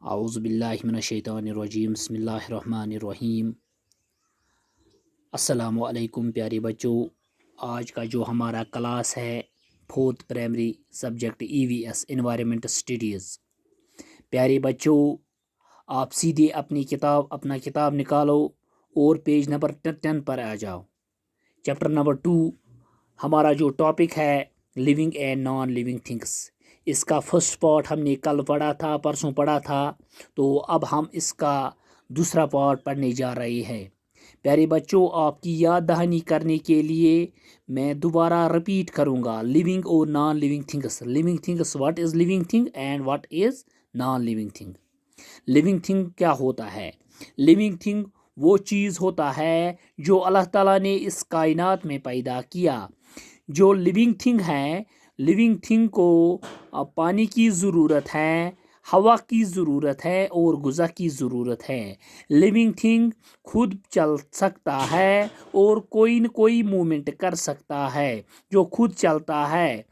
आऊज़ुबिल्लाहिमिनश्शैतानिर्रजीम बिस्मिल्लाहिर्रहमानिर्रहीम। अस्सलामु अलैकुम प्यारे बच्चों, आज का जो हमारा क्लास है fourth primary subject EVS environment studies. प्यारे बच्चों, आप सीधे अपना किताब निकालो और पेज नंबर 10 पर आ जाओ। चैप्टर नंबर 2 हमारा जो टॉपिक है living and non living things. इसका फर्स्ट पार्ट हमने कल पढ़ा था, परसों पढ़ा था, तो अब हम इसका दूसरा पार्ट पढ़ने जा रहे हैं। प्यारे बच्चों, आपकी याद दहानी करने के लिए मैं दोबारा रिपीट करूंगा लिविंग और non living things. Living things, what is living thing and what is non living thing. Living thing क्या होता है? लिविंग थिंग वो चीज़ होता है जो अल्लाह ताला ने इस कायनात में पैदा किया। जो लिविंग थिंग है, लिविंग थिंग को पानी की ज़रूरत है, हवा की ज़रूरत है और ग़िज़ा की ज़रूरत है। लिविंग थिंग खुद चल सकता है और कोई न कोई मूवमेंट कर सकता है जो खुद चलता है,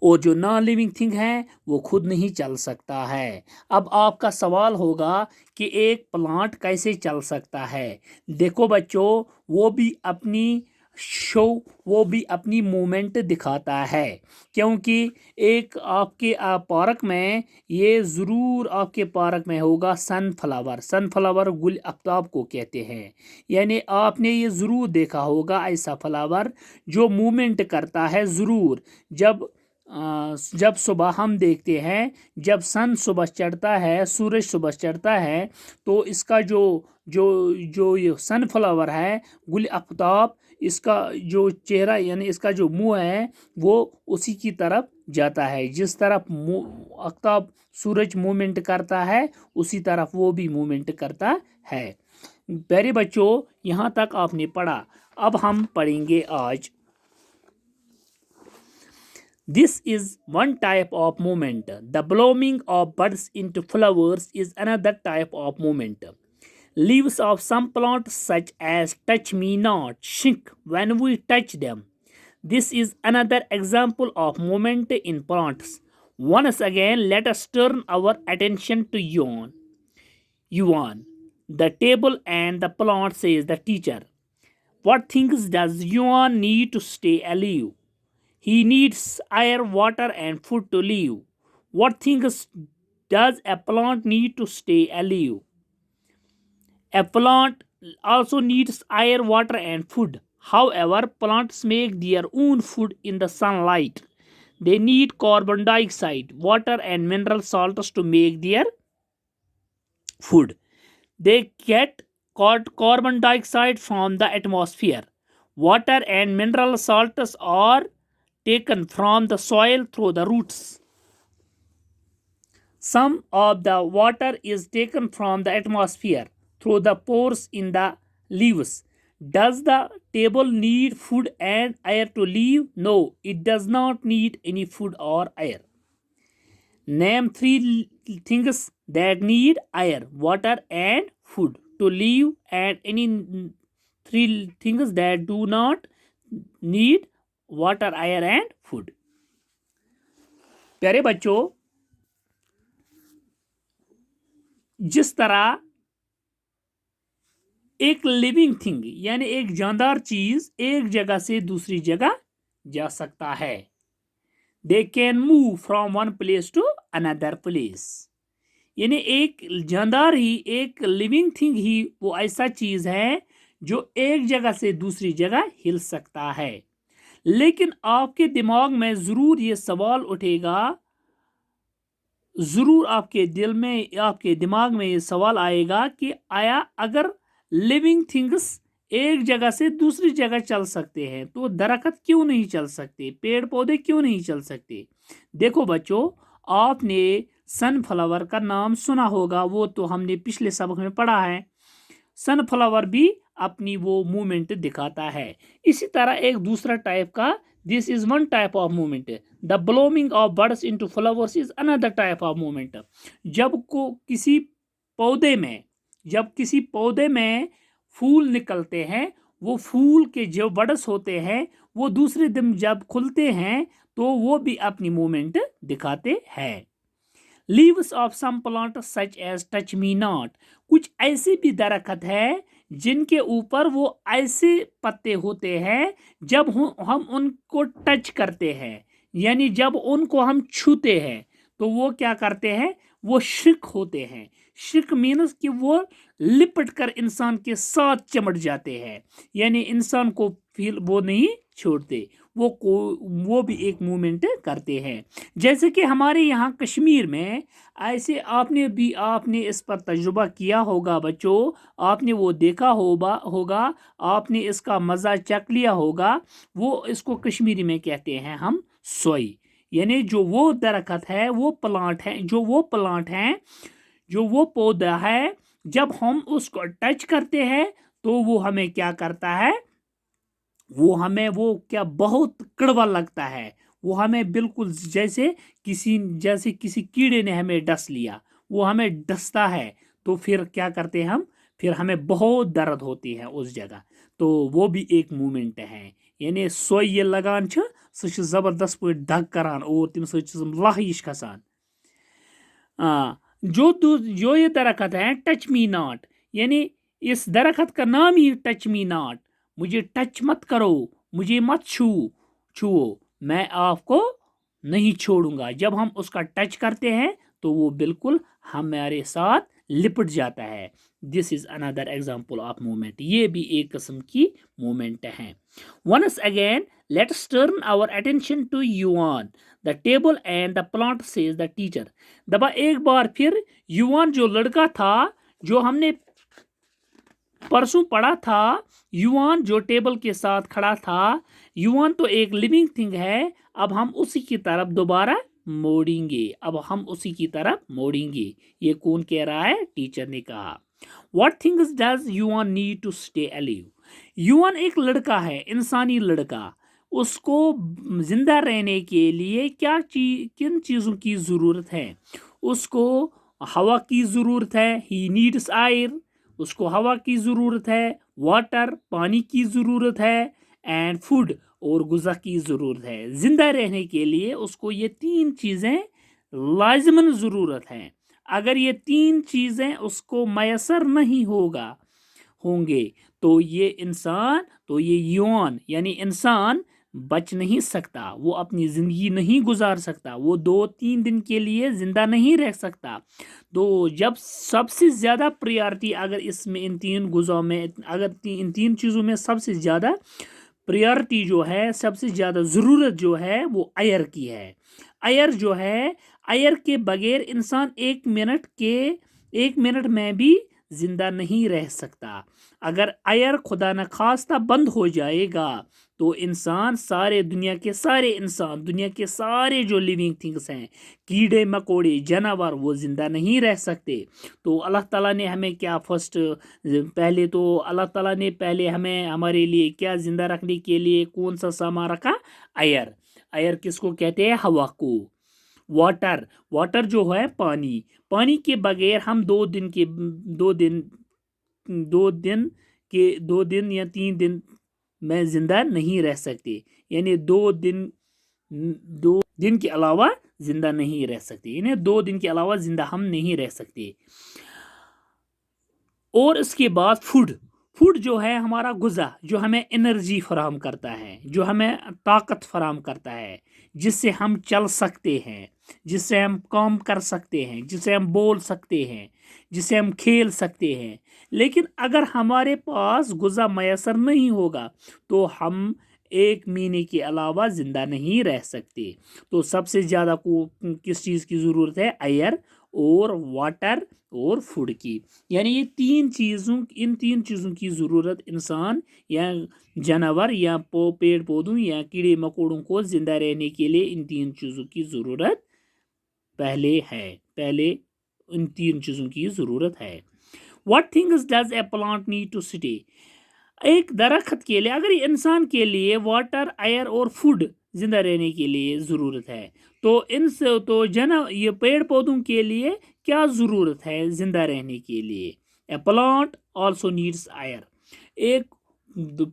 और जो नॉन लिविंग थिंग है वो खुद नहीं चल सकता है। अब आपका सवाल होगा कि एक प्लांट कैसे चल सकता है? देखो बच्चों, वो भी अपनी मूवमेंट दिखाता है, क्योंकि एक आपके पार्क में ये ज़रूर आपके पार्क में होगा सनफ्लावर गुल आफ्ताब को कहते हैं। यानी आपने ये ज़रूर देखा होगा ऐसा फ्लावर जो मूवमेंट करता है ज़रूर। जब सुबह हम देखते हैं, जब सन सुबह चढ़ता है, सूरज सुबह चढ़ता है, तो इसका जो जो जो ये सनफ्लावर है गुल आफ्ताब, इसका जो चेहरा यानी इसका जो मुंह है वो उसी की तरफ जाता है। जिस तरफ आफ्ताब सूरज मूवमेंट करता है उसी तरफ वो भी मूवमेंट करता है। प्यारे बच्चों, यहाँ तक आपने पढ़ा। अब हम पढ़ेंगे आज। This is one type of movement. The blooming of buds into flowers is another type of movement. Leaves of some plants, such as touch me not, shrink when we touch them. This is another example of movement in plants. Once again, let us turn our attention to Yuan, the table and the plant, says the teacher. What things does Yuan need to stay alive? He needs air, water, and food to live. What things does a plant need to stay alive? A plant also needs air, water, and food. However, plants make their own food in the sunlight. They need carbon dioxide, water, and mineral salts to make their food. They get carbon dioxide from the atmosphere. Water and mineral salts are taken from the soil through the roots. Some of the water is taken from the atmosphere through the pores in the leaves. Does the table need food and air to live? No, it does not need any food or air. Name 3 things that need air, water, and food to live, and any 3 things that do not need water, air and food. प्यारे बच्चों, जिस तरह एक living thing यानी एक जानदार चीज एक जगह से दूसरी जगह जा सकता है, they can move from one place to another place. यानी एक जानदार ही, एक लिविंग थिंग ही वो ऐसा चीज है जो एक जगह से दूसरी जगह हिल सकता है। लेकिन आपके दिमाग में ज़रूर ये सवाल उठेगा, ज़रूर आपके दिल में, आपके दिमाग में ये सवाल आएगा कि आया अगर लिविंग थिंग्स एक जगह से दूसरी जगह चल सकते हैं तो दरख्त क्यों नहीं चल सकते, पेड़ पौधे क्यों नहीं चल सकते? देखो बच्चों, आपने सनफ्लावर का नाम सुना होगा, वो तो हमने पिछले सबक में पढ़ा है। सनफ्लावर भी अपनी वो मूवमेंट दिखाता है। इसी तरह एक दूसरा टाइप का, this is one type of movement. The blooming of birds into flowers is another type of movement. जब किसी पौधे में फूल निकलते हैं, वो फूल के जो बर्ड्स होते हैं वो दूसरे दिन जब खुलते हैं तो वो भी अपनी मूवमेंट दिखाते हैं। Leaves of some plant such as touch me not, कुछ ऐसे भी दरख्त है जिनके ऊपर वो ऐसे पत्ते होते हैं जब हम उनको टच करते हैं, यानी जब उनको हम छूते हैं तो वो क्या करते हैं, वो श्रिक होते हैं। श्रिक मीन्स कि वो लिपट कर इंसान के साथ चिमट जाते हैं, यानी इंसान को फील वो नहीं छोड़ते, वो भी एक मूवमेंट करते हैं। जैसे कि हमारे यहाँ कश्मीर में ऐसे आपने इस पर तजुर्बा किया होगा बच्चों, आपने वो देखा होगा, आपने इसका मज़ा चख लिया होगा। वो इसको कश्मीरी में कहते हैं हम सोई, यानी जो वो दरख्त है, वो प्लांट है, जो वो पौधा है, जब हम उसको टच करते हैं तो वो हमें क्या करता है, वो क्या बहुत कड़वा लगता है। वो हमें बिल्कुल जैसे किसी कीड़े ने हमें डस लिया, वो हमें डसता है तो फिर क्या करते हैं हम, फिर हमें बहुत दर्द होती है उस जगह। तो वो भी एक मूवमेंट है, यानी सोई ये लगान सह जबरदस्त पे दग करान और तम सह हिश खसान। जो ये दरख्त है टच मी नॉट, यानी इस दरख्त का नाम ही टच मी नॉट, मुझे टच मत करो, मुझे मत छुओ, मैं आपको नहीं छोड़ूंगा। जब हम उसका टच करते हैं तो वो बिल्कुल हमारे साथ लिपट जाता है। This is another example of movement, ये भी एक किस्म की मूवमेंट है। Once again let's turn our attention to युवान the table and the plant says the teacher. दबा एक बार फिर युवान जो लड़का था, जो हमने परसों पढ़ा था, युवान जो टेबल के साथ खड़ा था, युवान तो एक लिविंग थिंग है। अब हम उसी की तरफ दोबारा मोड़ेंगे। ये कौन कह रहा है, टीचर ने कहा। What things does युवान need to stay alive? युवान एक लड़का है, इंसानी लड़का, उसको जिंदा रहने के लिए किन चीज़ों की ज़रूरत है? उसको हवा की ज़रूरत है, ही नीड्स एयर, उसको हवा की ज़रूरत है, वाटर पानी की ज़रूरत है, एंड फूड और गुज़ा की ज़रूरत है। ज़िंदा रहने के लिए उसको ये तीन चीज़ें लाजमन ज़रूरत है। अगर ये तीन चीज़ें उसको मैसर नहीं होंगे तो ये युवान यानी इंसान बच नहीं सकता, वो अपनी ज़िंदगी नहीं गुजार सकता, वो 2-3 दिन के लिए ज़िंदा नहीं रह सकता। तो जब सबसे ज़्यादा प्रायोरिटी अगर इसमें इन तीन गुज़ों में, अगर इन तीन चीज़ों में सबसे ज़्यादा प्रायोरिटी जो है, सबसे ज़्यादा ज़रूरत जो है वो एयर की है। एयर जो है, एयर के बगैर इंसान एक मिनट में भी ज़िंदा नहीं रह सकता। अगर एयर खुदा न खास्ता बंद हो जाएगा तो दुनिया के सारे जो लिविंग थिंग्स हैं, कीड़े मकोड़े जानवर, वो ज़िंदा नहीं रह सकते। तो अल्लाह ताला ने हमें क्या अल्लाह ताला ने पहले हमें हमारे लिए क्या ज़िंदा रखने के लिए कौन सा सामान रखा? एयर किसको कहते हैं? हवा को। वाटर जो है पानी के बगैर हम 2 दिन या 3 दिन में जिंदा नहीं रह सकते, यानी 2 दिन के अलावा जिंदा नहीं रह सकते, यानी 2 दिन के अलावा जिंदा हम नहीं रह सकते। और इसके बाद फूड जो है हमारा गुज़ा, जो हमें एनर्जी फराहम करता है, जो हमें ताकत फराहम करता है, जिससे हम चल सकते हैं, जिससे हम काम कर सकते हैं, जिससे हम बोल सकते हैं, जिससे हम खेल सकते हैं। लेकिन अगर हमारे पास गुज़ा मैसर नहीं होगा तो हम 1 महीने के अलावा ज़िंदा नहीं रह सकते। तो सबसे ज़्यादा को किस चीज़ की ज़रूरत है? एयर और वाटर और फूड की, यानी इन तीन चीज़ों की ज़रूरत इंसान या जानवर या पेड़ पौधों या कीड़े मकोड़ों को ज़िंदा रहने के लिए इन तीन चीज़ों की ज़रूरत पहले इन तीन चीज़ों की ज़रूरत है। What things does a plant need to stay? एक दरख्त के लिए, अगर इंसान के लिए वाटर, एयर और फूड जिंदा रहने के लिए ज़रूरत है, तो ये पेड़ पौधों के लिए क्या ज़रूरत है जिंदा रहने के लिए? ए प्लांट ऑल्सो नीड्स एयर, एक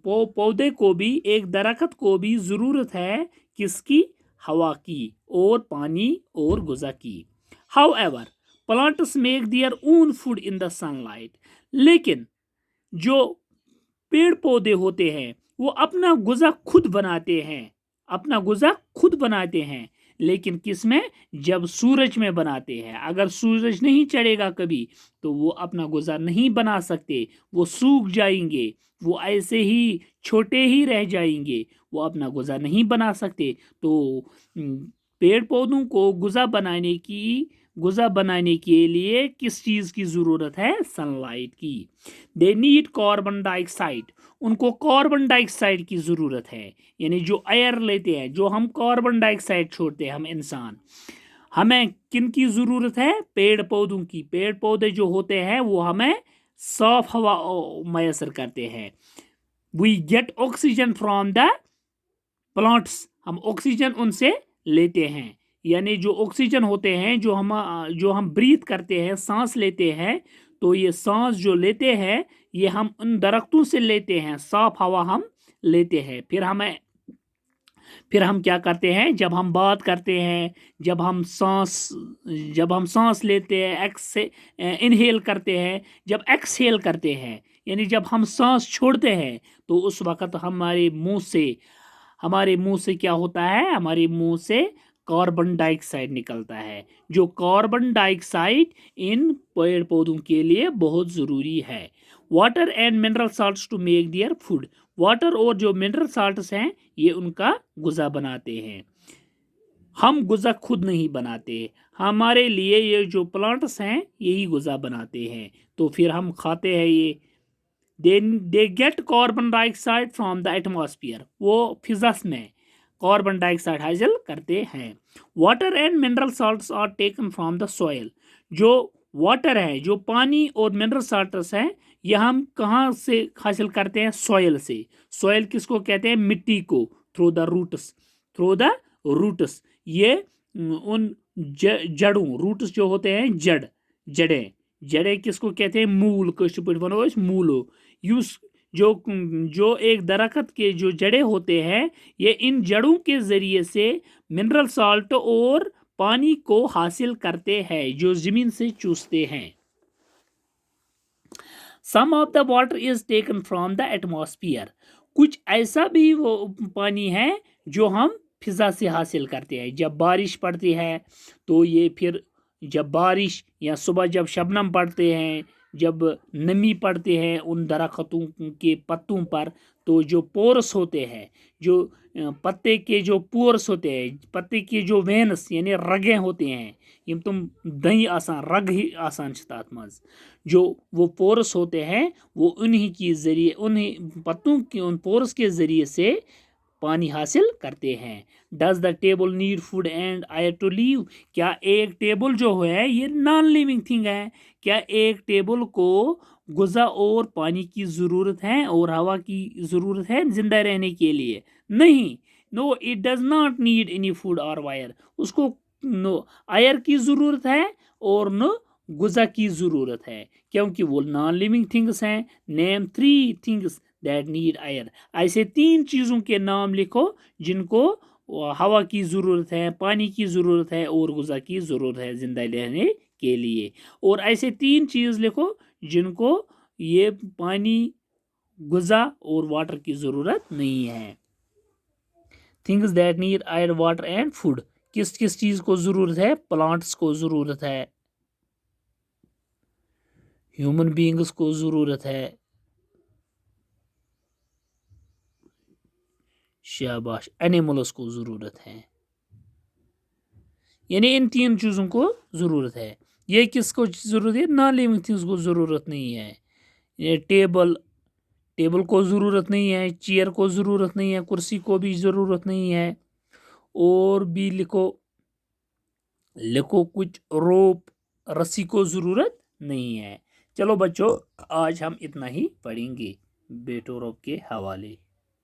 पौधे को भी, एक दरख्त को भी ज़रूरत है किसकी? हवा की और पानी और गुज़ा की। However, plants make their own food in the sunlight. लेकिन जो पेड़ पौधे होते हैं वो अपना गुज़ा खुद बनाते हैं, अपना गुज़ा खुद बनाते हैं, लेकिन किस में? जब सूरज में बनाते हैं। अगर सूरज नहीं चढ़ेगा कभी तो वो अपना गुज़ा नहीं बना सकते, वो सूख जाएंगे, वो ऐसे ही छोटे ही रह जाएंगे, वो अपना गुज़ा नहीं बना सकते। तो पेड़ पौधों को गुज़ा बनाने के लिए किस चीज़ की ज़रूरत है? सनलाइट की। दे नीड कार्बन डाइऑक्साइड, उनको कार्बन डाइऑक्साइड की ज़रूरत है, यानी जो एयर लेते हैं, जो हम कार्बन डाइऑक्साइड छोड़ते हैं हम इंसान, हमें किन की ज़रूरत है? पेड़ पौधों की। पेड़ पौधे जो होते हैं वो हमें साफ हवा मैसर करते हैं। We get oxygen from the plants, हम ऑक्सीजन उनसे लेते हैं, यानी जो ऑक्सीजन होते हैं जो हम ब्रीथ करते हैं, सांस लेते हैं, तो ये सांस जो लेते हैं ये हम उन दरख्तों से लेते हैं, साफ हवा हम लेते हैं। फिर हम क्या करते हैं? जब हम बात करते हैं, जब हम सांस लेते हैं, इनहेल करते हैं, जब एक्सहेल करते हैं, यानी जब हम सांस छोड़ते हैं तो उस वक्त हमारे मुंह से क्या होता है? हमारे मुंह से कार्बन डाइऑक्साइड निकलता है, जो कार्बन डाइऑक्साइड इन पेड़ पौधों के लिए बहुत ज़रूरी है। Water and mineral salts to make their food, water और जो मिनरल साल्ट्स हैं ये उनका गुज़ा बनाते हैं। हम गुज़ा खुद नहीं बनाते, हमारे लिए ये जो प्लांट्स हैं यही गुज़ा बनाते हैं, तो फिर हम खाते हैं ये। They get carbon dioxide from the atmosphere, वो फिजा में कार्बन डाइऑक्साइड हासिल करते हैं। Water and mineral salts are taken from the soil, जो वाटर है, जो पानी और मिनरल साल्ट्स हैं, यह हम कहाँ से हासिल करते हैं? सॉइल से। सॉइल किसको कहते हैं? मिट्टी को। थ्रू द रूट्स, ये उन जड़ों, रूट्स जो होते हैं जड़ें किसको कहते हैं? मूल, मूलो। यूस जो एक दरख्त के जो जड़ें होते हैं ये इन जड़ों के ज़रिए से मिनरल साल्ट और पानी को हासिल करते हैं, जो ज़मीन से चूसते हैं। Some of the water is taken from the atmosphere, कुछ ऐसा भी वो पानी है जो हम फिजा से हासिल करते हैं। जब बारिश पड़ती है तो ये फिर जब बारिश या सुबह जब शबनम पड़ते हैं, जब नमी पड़ते हैं उन दरख्तों के पत्तों पर, तो जो पोरस होते हैं, जो पत्ते के जो पोरस होते हैं, पत्ते के जो वेनस यानी रगें होते हैं, यम तुम दही आसान रग ही आसान छतात मज, जो वो पोरस होते हैं वो उन्हीं की ज़रिए, उन्हीं पत्तों के उन पोरस के ज़रिए से पानी हासिल करते हैं। Does the table need food and air to live, क्या एक टेबल जो है ये नॉन लिविंग थिंग है? क्या एक टेबल को गुज़ा और पानी की ज़रूरत है और हवा की ज़रूरत है जिंदा रहने के लिए? नहीं, no it does not need any food और वायर, उसको नो आयर की ज़रूरत है और नो गुज़ा की ज़रूरत है, क्योंकि वो नॉन लिविंग थिंग्स हैं। नेम 3 थिंग्स दैट नीड आयर, ऐसे 3 चीज़ों के नाम लिखो जिनको हवा की ज़रूरत है, पानी की ज़रूरत है और गुज़ा की ज़रूरत है ज़िंदा रहने के लिए। और ऐसे 3 चीज़ लिखो जिनको ये पानी, गुज़ा और वाटर की ज़रूरत नहीं है। Things that need air, water and food, किस किस चीज़ को ज़रूरत है? प्लांट्स को ज़रूरत है, ह्यूमन बीइंग्स को ज़रूरत है, शाबाश, एनिमल्स को ज़रूरत है, यानी इन 3 चीज़ों को ज़रूरत है। ये किसको ज़रूरत है? नॉन लिविंग थिंग्स को ज़रूरत नहीं है। ये टेबल को ज़रूरत नहीं है, चेयर को ज़रूरत नहीं है, कुर्सी को भी ज़रूरत नहीं है, और भी लिखो कुछ, रोप, रस्सी को ज़रूरत नहीं है। चलो बच्चों, आज हम इतना ही पढ़ेंगे बेटो रोप के हवाले।